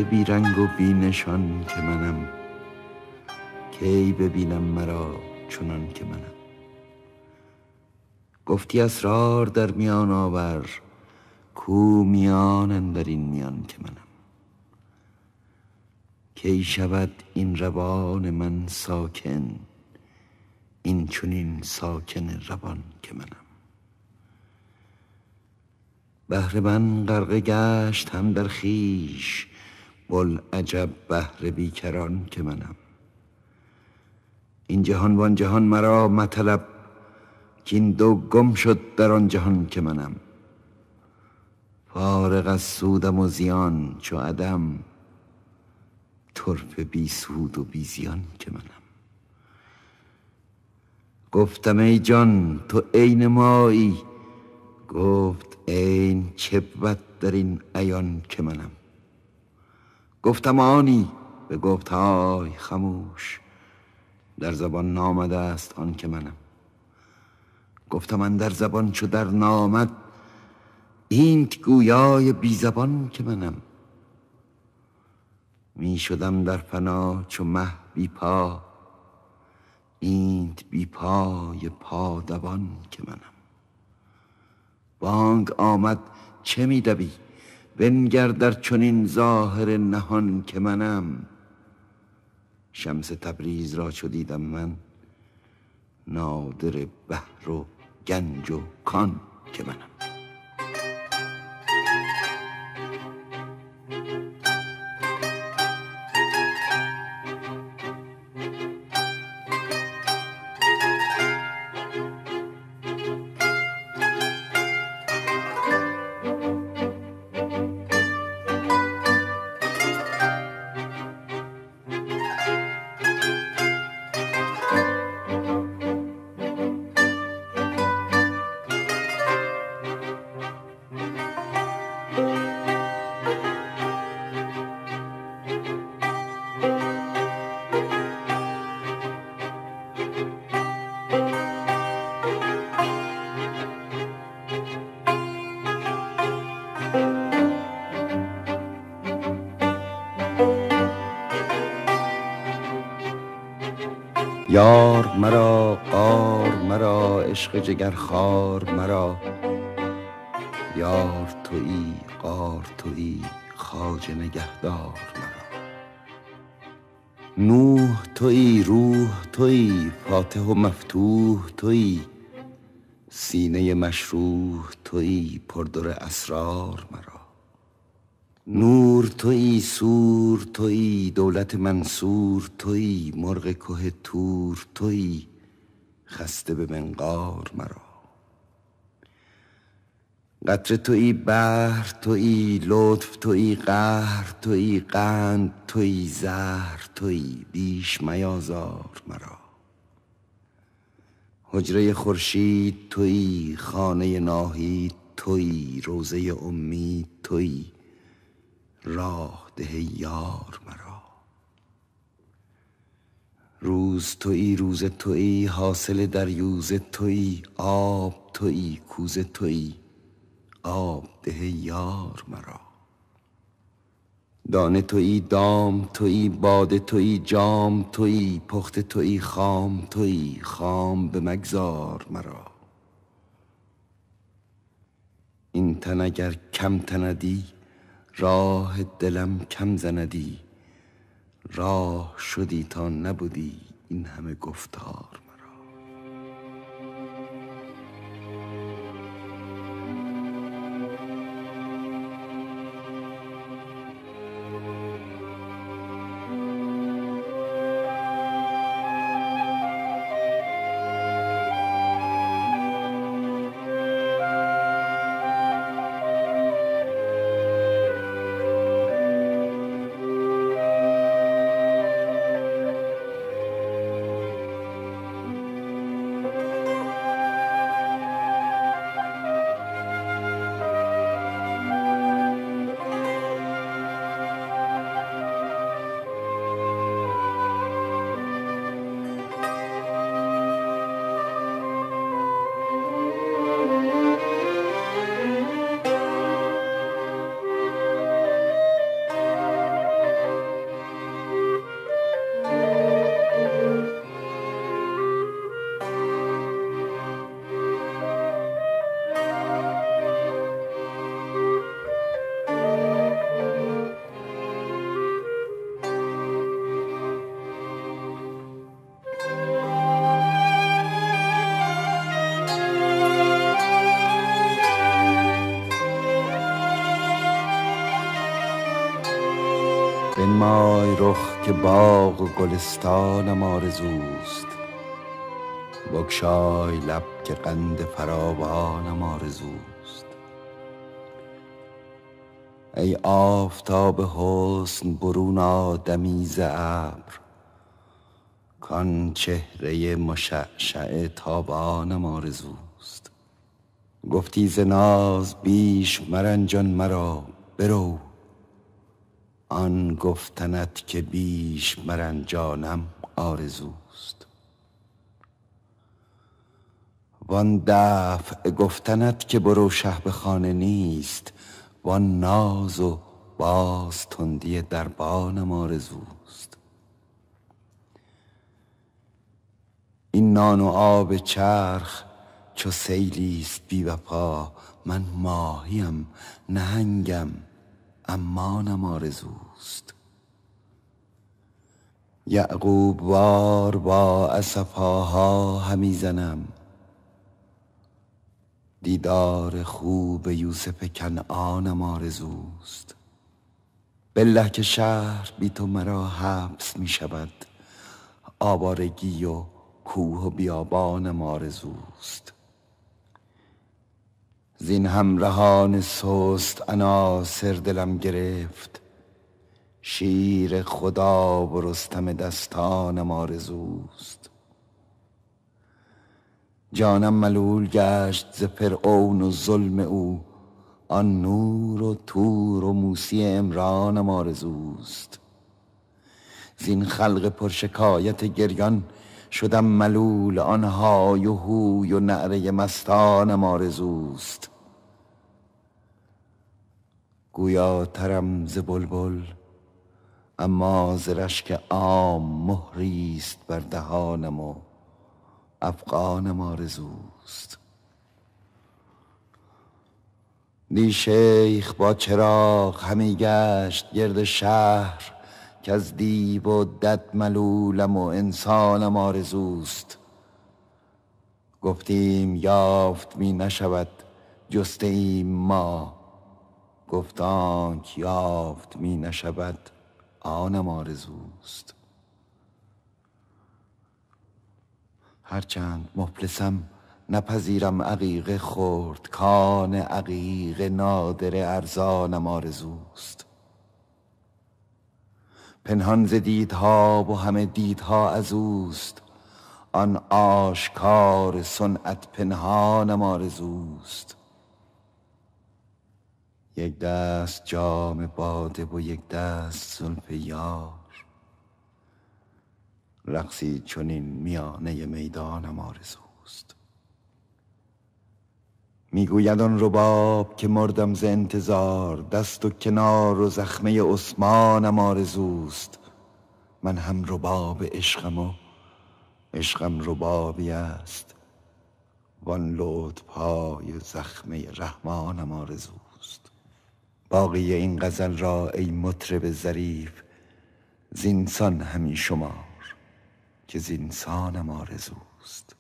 چه بی رنگ و بی نشان که منم، کی ببینم مرا چنان که منم. گفتی اسرار در میان آور، کو میان اندر این میان که منم. کی شود این روان من ساکن، این چنین ساکن روان که منم. بحر من غرقه گشت هم در خویش، بوالعجب بحر بیکران که منم. این جهان وان جهان مرا مطلب، کین دو گم شد در آن جهان که منم. فارغ از سودم و زیان چو عدم، طرفه بی سود و بی زیان که منم. گفتم ای جان تو عین مایی، گفت عین چه بود در این عیان که منم. گفتم آنی، بگفت های خموش، در زبان نامده است آن که منم. گفتم اندر زبان چو در نامد، اینت گویای بی زبان که منم. می شدم در فنا چو مه بی پا، اینت بی پای پادوان که منم. بانگ آمد چه می دوی، بنگر در چنین ظاهر نهان که منم. شمس تبریز را چو دیدم من، نادر بحر و گنج و کان که منم. یار مرا غار مرا، عشق جگرخوار مرا. یار تویی غار تویی، خواجه نگهدار مرا. نوح تویی روح تویی، فاتح و مفتوح تویی. سینه مشروح تویی، پردر اسرار مرا. نور تویی سور تویی، دولت منصور تویی. مرغ که تور تویی، خسته به منقار مرا. قطره تویی بحر تویی، لطف تویی قهر تویی. قند تویی زهر تویی، بیش میازار مرا. حجره خورشید تویی، خانه ناهید تویی. روضه امید تویی، راه ده یار مرا. روز تویی روز تویی، حاصل دریوزه تویی. آب تویی کوزه تویی، آب ده یار مرا. دانه تویی دام تویی، باده تویی جام تویی. پخته تویی خام تویی، خام به مگذار مرا. این تن اگر کم تندی، راه دلم کم زندی. راه شدی تا نبودی این همه گفتار مرا. باغ و گلستانم آرزوست. بگشای لب که قند فراوانم آرزوست. ای آفتاب حسن برون آ دمی ز ابر، کان چهره مشعشع تابانم آرزوست. گفتی ز ناز بیش مرنجان مرا، برو آن گفتنت که بیش مرنجانم آرزوست. وان دفع گفتنت که برو شه به خانه نیست، وان ناز و باز تندی دربانم آرزوست. این نان و آب چرخ چو سیلیست بی وفا، من ماهیم نهنگم امانم آرزوست. یعقوب وار با اسفاها همی زنم، دیدار خوب یوسف کنعانم آرزوست. بالله که شهر بی تو مرا حبس می شود، آوارگی و کوه و بیابانم آرزوست. زین همرهان سست عناصر دلم گرفت، شیر خدا و رستم دستانم آرزوست. جانم ملول گشت ز فرعون و ظلم او، آن نور و تور و موسی عمرانم آرزوست. زین خلق پرشکایت گریان شدم ملول، آن های و هوی و نعره مستانم آرزوست. گویاترم ز بلبل اما ز رشک عام مهریست بر دهانم و افغانم آرزوست. دی شیخ با چراغ همی گشت گرد شهر، که از دیو و دد ملولم و انسانم آرزوست. گفتیم یافت می نشود جسته ایم ما، گفتانک یافت می نشود آنم آرزوست. هرچند مفلسم نپذیرم عقیقه خورد، کان عقیق نادر ارزانم آرزوست. پنهان ز دیدها و همه دیدها از اوست، آن آشکار صنعت پنهانم آرزوست. یک دست جام باده و یک دست زلف یار، رقصی چنین میانه میدانم آرزوست. میگوید آن رباب که مردم ز انتظار، دست و کنار و زخمه عثمانم آرزوست. من هم رباب عشقم و عشقم ربابی است، وان لطف‌های زخمه رحمانم آرزوست. باقی این غزل را ای مطرب ظریف زینسان همی شمار، که زینسانم آرزوست.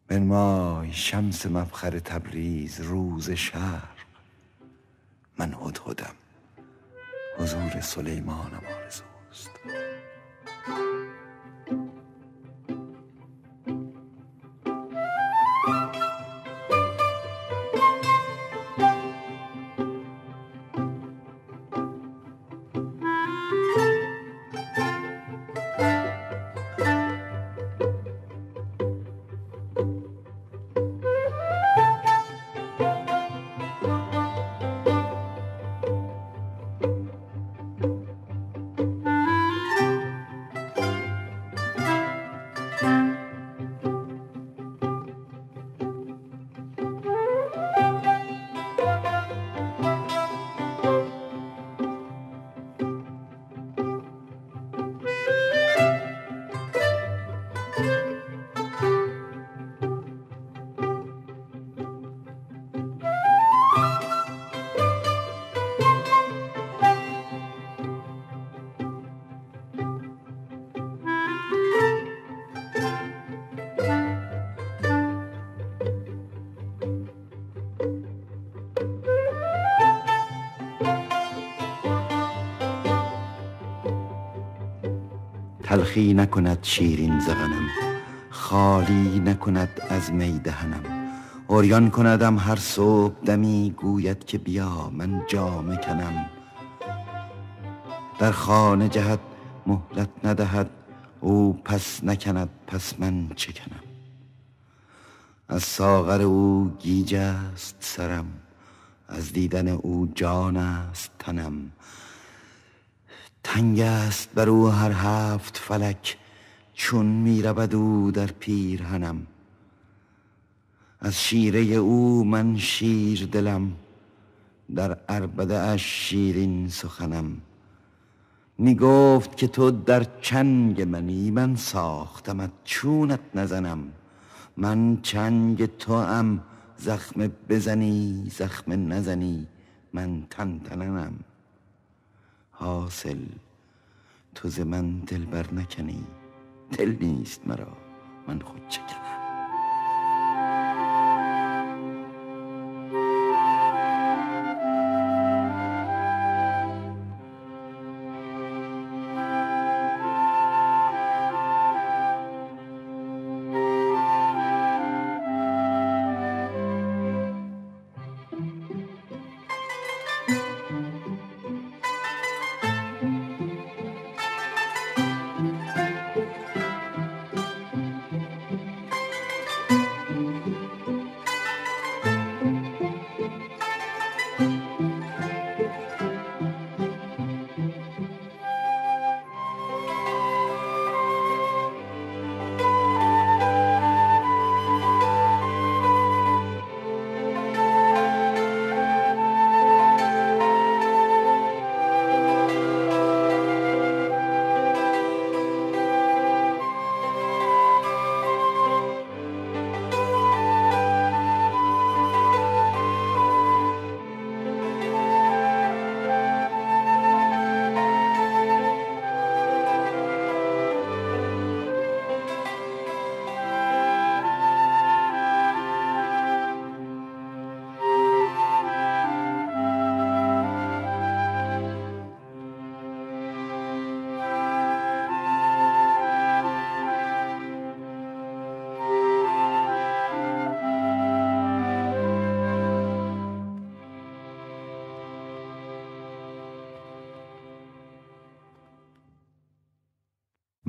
بنمای شمس مفخر تبریز روز شرق، من هدهدم حضور سلیمانم آرزوست. تلخی نکند شیرین زغنم، خالی نکند از می دهنم. عریان کندم هر صبح دمی، گوید که بیا من جامه کنم. در خانه جهد مهلت ندهد، او پس نکند پس من چه کنم. از ساغر او گیج است سرم، از دیدن او جان است تنم. تنگ است بر او هر هفت فلک، چون می رود او در پیرهنم. از شیره او من شیر دلم، در عربده اش شیرین سخنم. می گفت که تو در چنگ منی، من ساختمت چونت نزنم. من چنگ تو ام، زخم بزنی زخم نزنی من تن تننم. حاصل تو ز من دل بر نکنی، دل نیست مرا من خود چه کنم.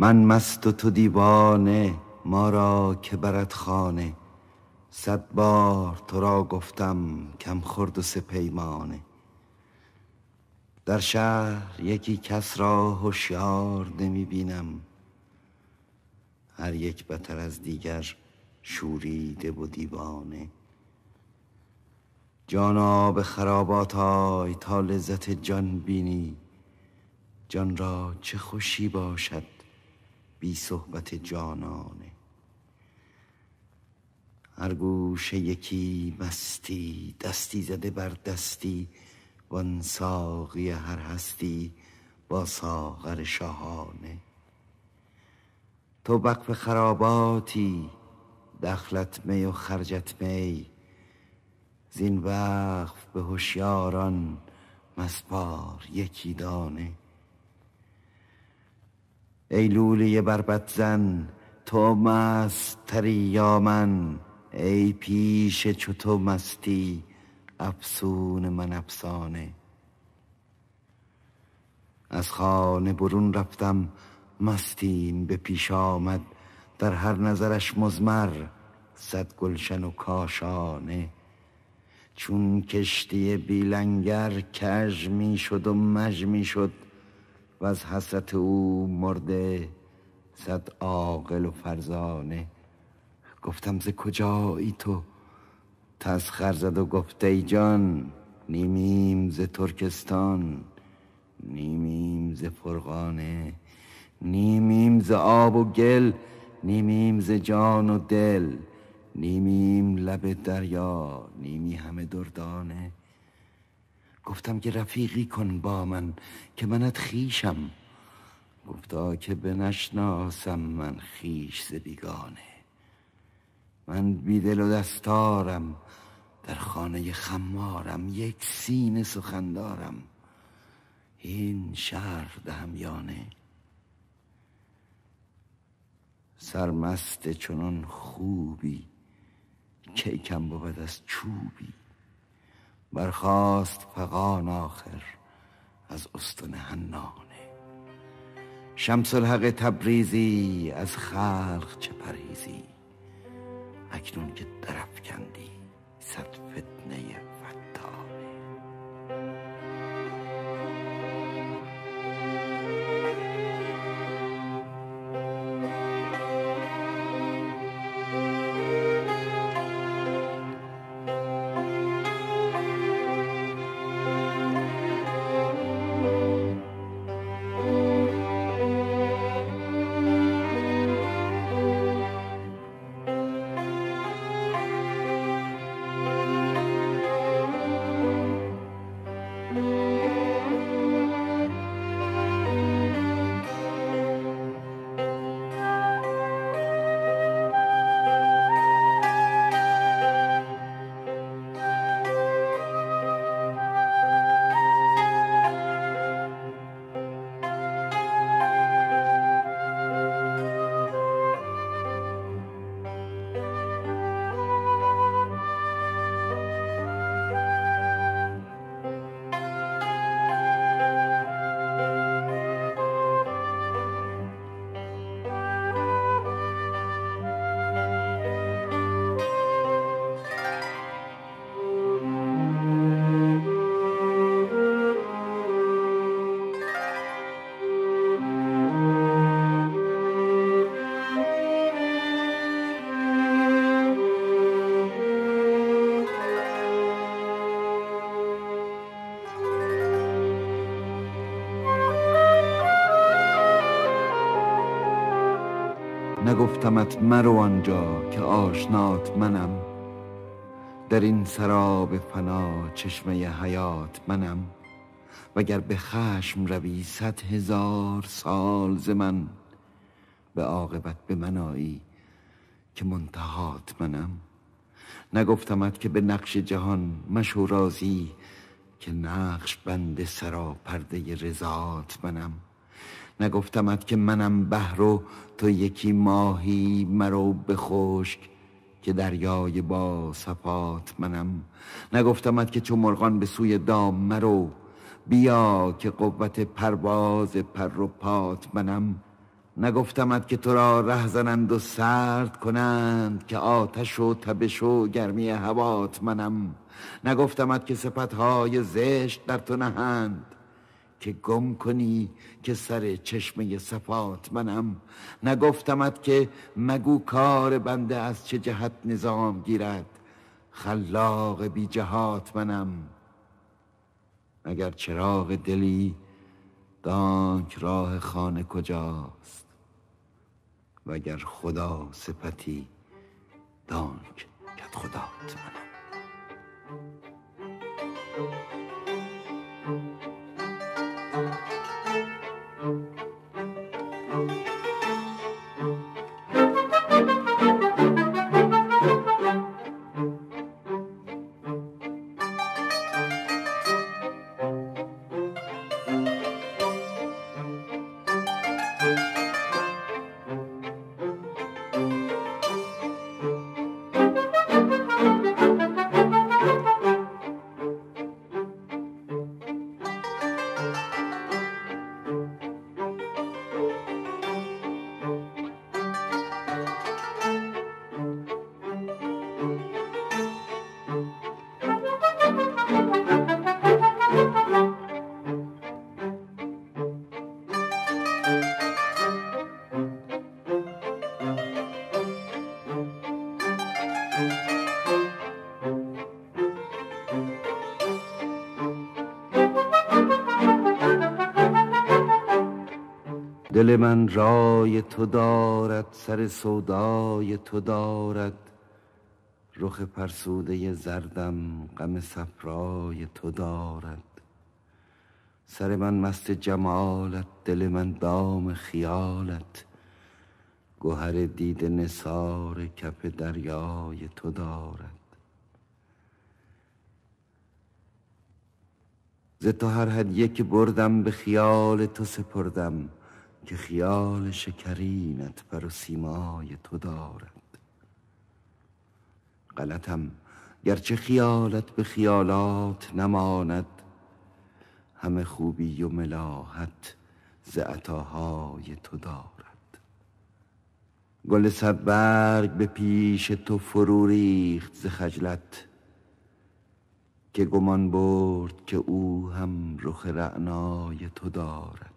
من مست و تو دیوانه، ما را که برد خانه. 100 بار تو را گفتم کم خورد و سه پیمانه. در شهر یکی کس را هوشیار نمی بینم، هر یک بتر از دیگر شوریده و دیوانه. جانا به خرابات آی تا لذت جان بینی، جان را چه خوشی باشد بی صحبت جانانه. هر گوشه یکی مستی، دستی زده بر دستی، وان ساقی هر هستی با ساغر شاهانه. تو وقف خراباتی، دخلت می و خرجت می، زین وقف به هوشیاران مسپار یکی دانه. ای لولی بربط زن، تو مست تری یا من؟ ای پیش چو تو مستی، افسون من افسانه. از خانه برون رفتم مستیم به پیش آمد، در هر نظرش مضمر 100 گلشن و کاشانه. چون کشتی بی لنگر کژ می شد و مژ می شد، و از حسرت او مرده 100 عاقل و فرزانه. گفتم ز کجایی تو؟ تسخر زد و گفت ای جان، نیمیم ز ترکستان، نیمیم ز فرغانه. نیمیم ز آب و گل، نیمیم ز جان و دل، نیمیم لب دریا، نیمی همه دردانه. گفتم که رفیقی کن با من که منت خویشم، گفتا که بنشناسم من خویش ز بیگانه. من بی دل و دستارم، در خانه خمارم، یک سینه سخن دارم، این شرح دهم یا نه؟ سرمست چنان خوبی کی کم بود از چوبی. برخاست فغان آخر از استن حنانه. شمس الحق تبریزی از خلق چه پریزی. اکنون که درافکندی صد فتنه فتانه. نگفتمت مرو آنجا که آشنات منم. در این سراب فنا چشمه حیات منم. وگر به خشم روی 100,000 سال ز من، به عاقبت به من آیی که منتهات منم. نگفتمت که به نقش جهان مشو راضی، که نقش بند سراپرده رضات منم. نگفتمت که منم بحر و تو یکی ماهی، مرو به خشک که دریای با صفات منم. نگفتمت که چو مرغان به سوی دام مرو، بیا که قوت پرواز پر و پات منم. نگفتمت که تو را ره زنند و سرد کنند، که آتش و تبش و گرمی هوات منم. نگفتمت که صفتهای زشت در تو نهند، که گم کنی که سر چشمه صفات منم. نگفتمت که مگو کار بنده از چه جهت نظام گیرد، خلاق بی جهات منم. اگر چراغ دلی دانک راه خانه کجاست، وگر خدا صفتی دانک کدخدات منم. دل من رای تو دارد، سر سودای تو دارد، رخ فرسوده زردم غم صفرای تو دارد. سر من مست جمالت، دل من دام خیالت، گوهر دیده نثار کف دریای تو دارد. ز تو هر هدیه که بردم به خیال تو سپردم، که خیال شکرینت پر و سیمای تو دارد. غلطم گرچه خیالت به خیالات نماند، همه خوبی و ملاحت ز عطاهای تو دارد. گل صد برگ به پیش تو فرو ریخت ز خجلت، که گمان برد که او هم رخ رعنای تو دارد.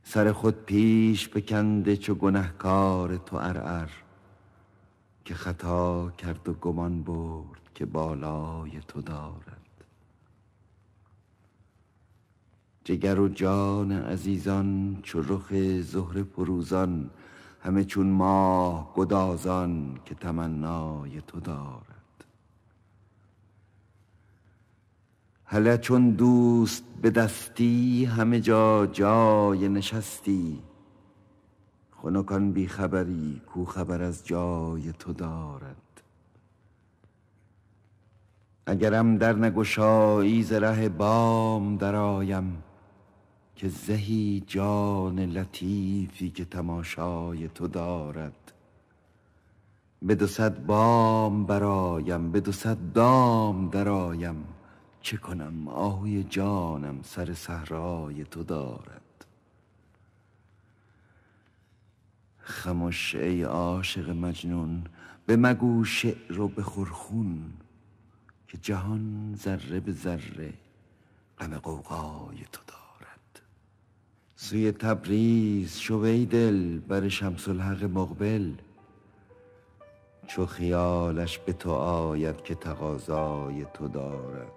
سر خود پیش بکنده چو گنهکار تو عرعر، که خطا کرد و گمان برد که بالای تو دارد. جگر و جان عزیزان چو رخ زهره فروزان، همه چون ماه گدازان که تمنای تو دارد. هله چون دوست به دستی همه جا جای نشستی، خنک آن بی خبری کو خبر از جای تو دارد. اگرم در نگشایی ز ره بام درآیم، که زهی جان لطیفی که تماشای تو دارد. به 200 بام برایم به 200 دام درآیم، چه کنم آهوی جانم سر صحرای تو دارد. خموش ای عاشق مجنون به مگو شعر و بخور خون، که جهان ذره به ذره غم غوغای تو دارد. سوی تبریز شو ای دل بر شمس الحق مقبل، چو خیالش به تو آید که تقاضای تو دارد.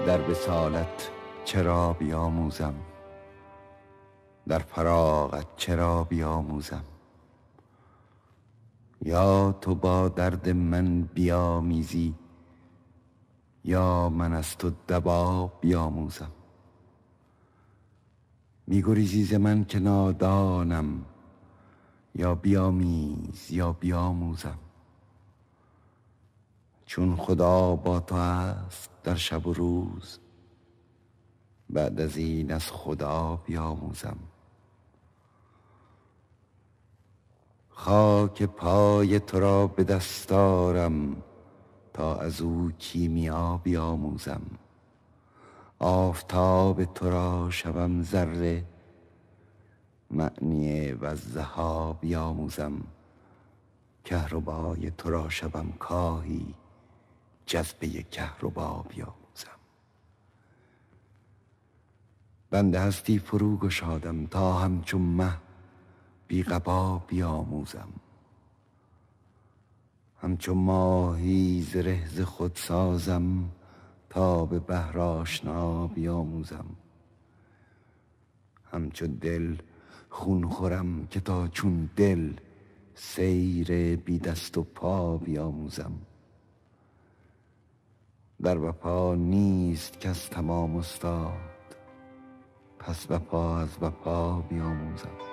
در وصالت چرا بیاموزم، در فراقت چرا بیاموزم. یا تو با درد من بیامیزی، یا من از تو دوا بیاموزم. می‌گریزی ز من که نادانم، یا بیامیز یا بیاموزم. چون خدا با تو است در شب و روز، بعد از این از خدا بیاموزم. خاک پای تو را به دست آرم، تا از او کیمیا بیاموزم. آفتاب تو را شوم ذره، معنی والضحی بیاموزم. کهربای تو را شوم کاهی، جذبه کهربا بیاموزم. بند هستی فرو گشادم، تا همچو مه بی قبا بیاموزم. همچو ماهی زره ز خود سازم، تا به بحر آشنا بیاموزم. همچو دل خون خورم که تا چون دل سیر بی دست و پا بیاموزم. در وفا نیست کس تمام استاد، پس وفا از وفا بیاموزم.